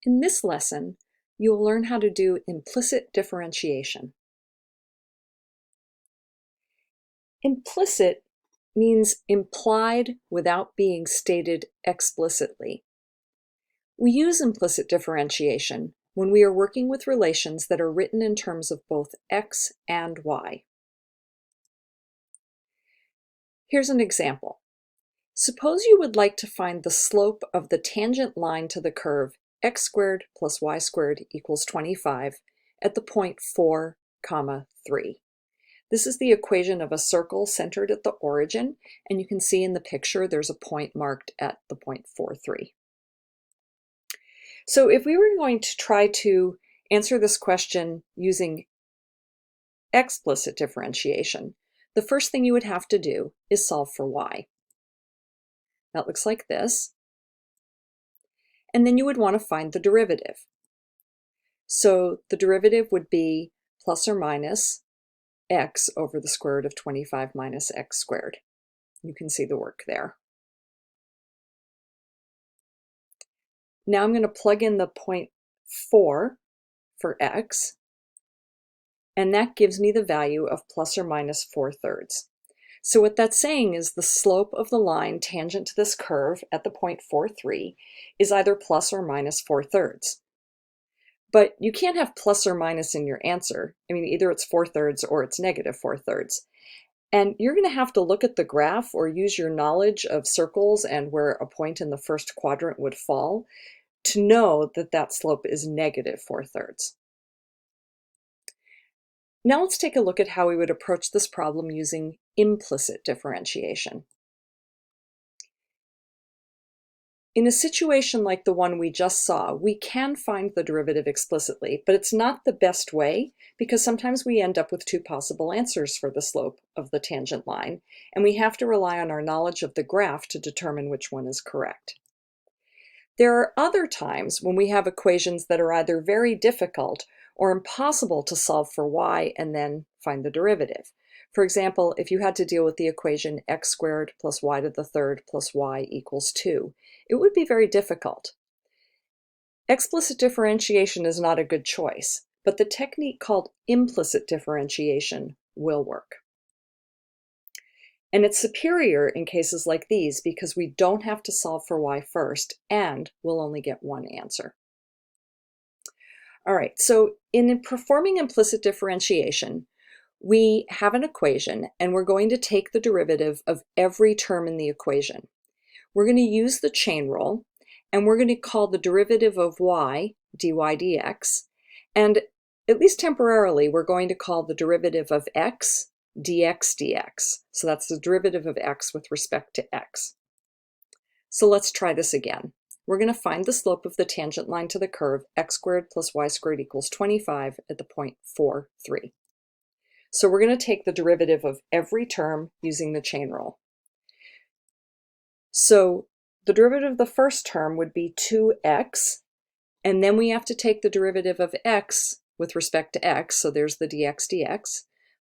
In this lesson, you will learn how to do implicit differentiation. Implicit means implied without being stated explicitly. We use implicit differentiation when we are working with relations that are written in terms of both x and y. Here's an example. Suppose you would like to find the slope of the tangent line to the curve x squared plus y squared equals 25 at the point 4, 3. This is the equation of a circle centered at the origin, and you can see in the picture there's a point marked at the point 4, 3. So if we were going to try to answer this question using explicit differentiation, the first thing you would have to do is solve for y. That looks like this. And then you would want to find the derivative. So the derivative would be plus or minus x over the square root of 25 minus x squared. You can see the work there. Now I'm going to plug in the point 4 for x, and that gives me the value of plus or minus 4/3. So what that's saying is the slope of the line tangent to this curve at the point 4, 3 is either plus or minus 4/3. But you can't have plus or minus in your answer. I mean, either it's 4/3 or it's negative 4/3. And you're going to have to look at the graph or use your knowledge of circles and where a point in the first quadrant would fall to know that that slope is negative 4/3. Now let's take a look at how we would approach this problem using implicit differentiation. In a situation like the one we just saw, we can find the derivative explicitly, but it's not the best way because sometimes we end up with two possible answers for the slope of the tangent line, and we have to rely on our knowledge of the graph to determine which one is correct. There are other times when we have equations that are either very difficult or impossible to solve for y and then find the derivative. For example, if you had to deal with the equation x squared plus y to the third plus y equals 2, it would be very difficult. Explicit differentiation is not a good choice, but the technique called implicit differentiation will work. And it's superior in cases like these because we don't have to solve for y first, and we'll only get one answer. All right, so in performing implicit differentiation, we have an equation, and we're going to take the derivative of every term in the equation. We're going to use the chain rule, and we're going to call the derivative of y dy dx, and at least temporarily, we're going to call the derivative of x dx dx. So that's the derivative of x with respect to x. So let's try this again. We're going to find the slope of the tangent line to the curve x squared plus y squared equals 25 at the point 4, 3. So we're going to take the derivative of every term using the chain rule. So the derivative of the first term would be 2x, and then we have to take the derivative of x with respect to x, so there's the dx dx,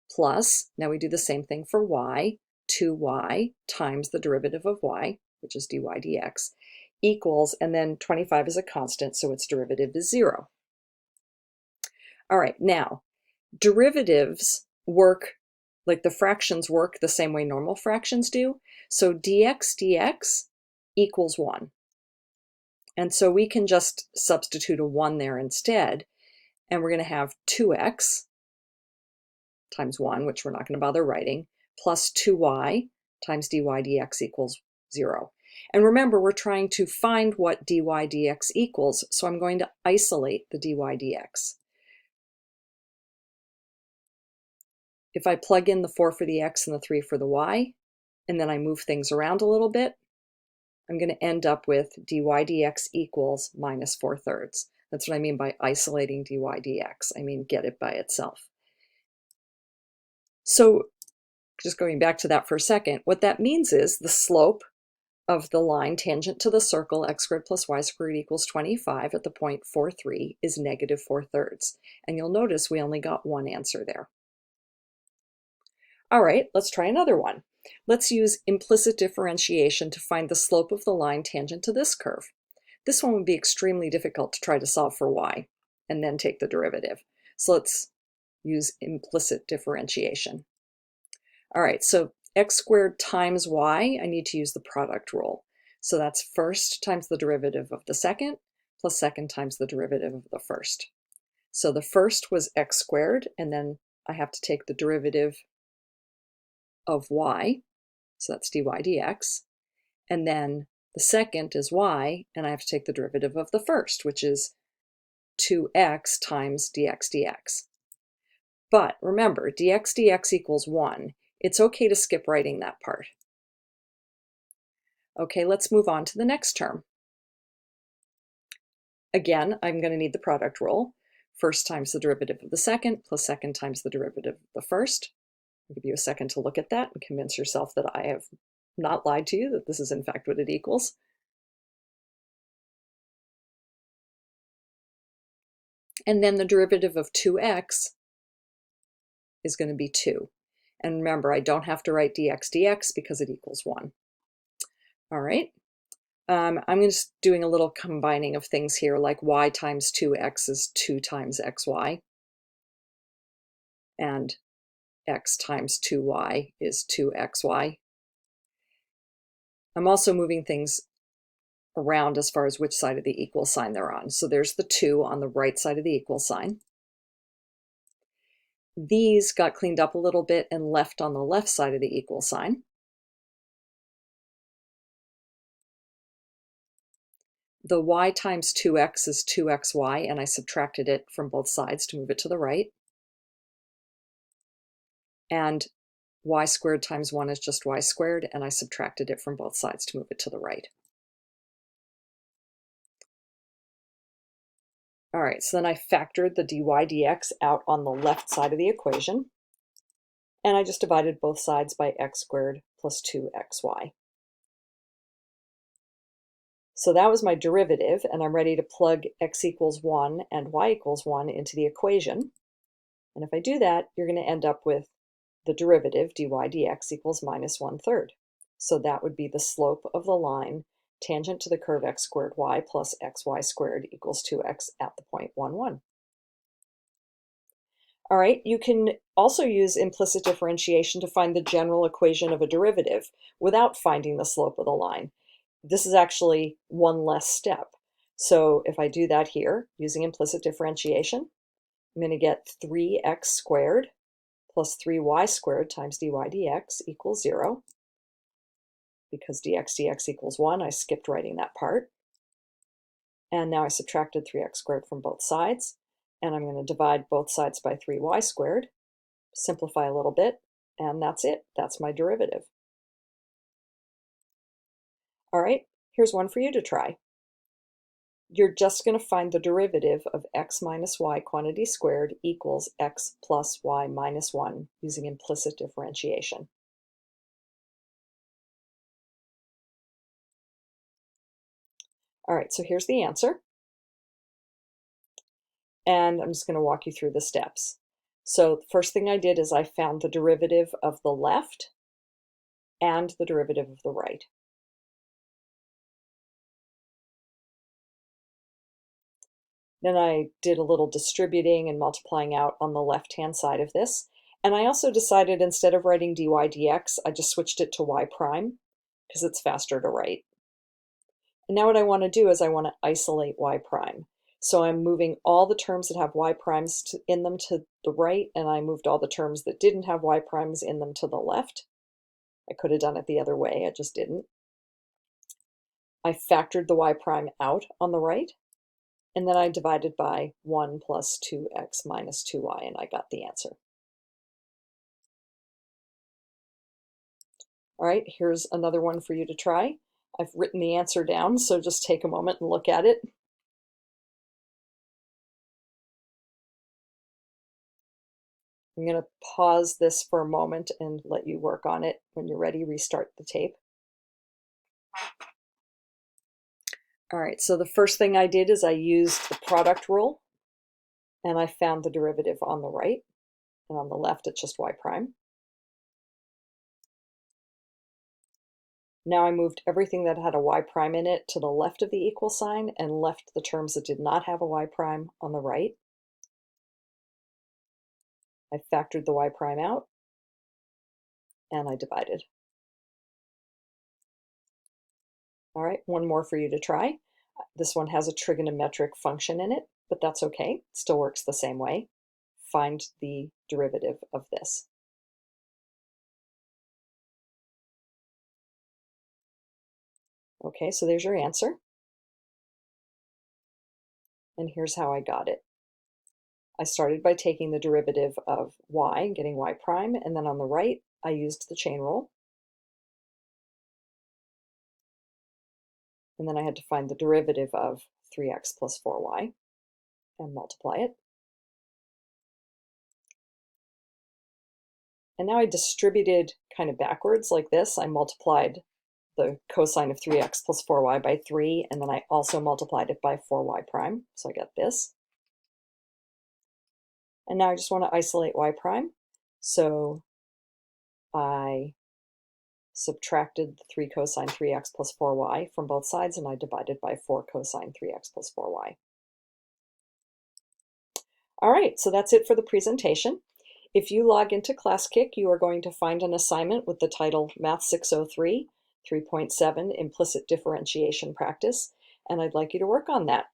plus, now we do the same thing for y, 2y times the derivative of y, which is dy dx, equals, and then 25 is a constant, so its derivative is 0. All right, now, derivatives work like the fractions work the same way normal fractions do. So dx dx equals 1. And so we can just substitute a 1 there instead, and we're going to have 2x times 1, which we're not going to bother writing, plus 2y times dy dx equals 0. And remember, we're trying to find what dy dx equals, so I'm going to isolate the dy dx. If I plug in the 4 for the x and the 3 for the y, and then I move things around a little bit, I'm going to end up with dy dx equals minus 4/3. That's what I mean by isolating dy dx. I mean get it by itself. So just going back to that for a second, what that means is the slope of the line tangent to the circle x squared plus y squared equals 25 at the point 4, 3 is negative 4/3. And you'll notice we only got one answer there. All right, let's try another one. Let's use implicit differentiation to find the slope of the line tangent to this curve. This one would be extremely difficult to try to solve for y and then take the derivative. So let's use implicit differentiation. All right, so x squared times y, I need to use the product rule. So that's first times the derivative of the second plus second times the derivative of the first. So the first was x squared, and then I have to take the derivative of y, so that's dy dx, and then the second is y, and I have to take the derivative of the first, which is 2x times dx dx. But remember, dx dx equals 1. It's okay to skip writing that part. Okay, let's move on to the next term. Again, I'm going to need the product rule. First times the derivative of the second plus second times the derivative of the first. I'll give you a second to look at that and convince yourself that I have not lied to you, that this is in fact what it equals. And then the derivative of 2x is going to be 2. And remember, I don't have to write dx dx because it equals 1. All right. I'm just doing a little combining of things here, like y times 2x is 2 times xy, and x times 2y is 2xy. I'm also moving things around as far as which side of the equal sign they're on. So there's the 2 on the right side of the equal sign. These got cleaned up a little bit and left on the left side of the equal sign. The y times 2x is 2xy, and I subtracted it from both sides to move it to the right. And y squared times 1 is just y squared, and I subtracted it from both sides to move it to the right. All right, so then I factored the dy dx out on the left side of the equation, and I just divided both sides by x squared plus 2xy. So that was my derivative, and I'm ready to plug x equals 1 and y equals 1 into the equation. And if I do that, you're going to end up with the derivative dy dx equals minus 1/3. So that would be the slope of the line tangent to the curve x squared y plus xy squared equals 2x at the point 1, 1. All right, you can also use implicit differentiation to find the general equation of a derivative without finding the slope of the line. This is actually one less step. So if I do that here using implicit differentiation, I'm going to get 3x squared plus 3y squared times dy dx equals 0. Because dx dx equals 1, I skipped writing that part. And now I subtracted 3x squared from both sides. And I'm going to divide both sides by 3y squared, simplify a little bit, and that's it. That's my derivative. All right, here's one for you to try. You're just going to find the derivative of x minus y quantity squared equals x plus y minus 1 using implicit differentiation. All right, so here's the answer. And I'm just going to walk you through the steps. So the first thing I did is I found the derivative of the left and the derivative of the right. Then I did a little distributing and multiplying out on the left-hand side of this. And I also decided instead of writing dy dx, I just switched it to y prime because it's faster to write. And now what I want to do is I want to isolate y prime. So I'm moving all the terms that have y primes in them to the right, and I moved all the terms that didn't have y primes in them to the left. I could have done it the other way, I just didn't. I factored the y prime out on the right, and then I divided by 1 plus 2x minus 2y, and I got the answer. All right, here's another one for you to try. I've written the answer down, so just take a moment and look at it. I'm going to pause this for a moment and let you work on it. When you're ready, restart the tape. All right, so the first thing I did is I used the product rule, and I found the derivative on the right, and on the left it's just y prime. Now I moved everything that had a y prime in it to the left of the equal sign and left the terms that did not have a y prime on the right. I factored the y prime out, and I divided. All right, one more for you to try. This one has a trigonometric function in it, but that's okay. It still works the same way. Find the derivative of this. Okay, so there's your answer. And here's how I got it. I started by taking the derivative of y and getting y prime, and then on the right, I used the chain rule. And then I had to find the derivative of 3x plus 4y and multiply it. And now I distributed kind of backwards like this. I multiplied the cosine of 3x plus 4y by 3, and then I also multiplied it by 4y prime, so I got this. And now I just want to isolate y prime, so I subtracted 3 cosine 3x plus 4y from both sides, and I divided by 4 cosine 3x plus 4y. All right, so that's it for the presentation. If you log into ClassKick, you are going to find an assignment with the title Math 603, 3.7 Implicit Differentiation Practice, and I'd like you to work on that.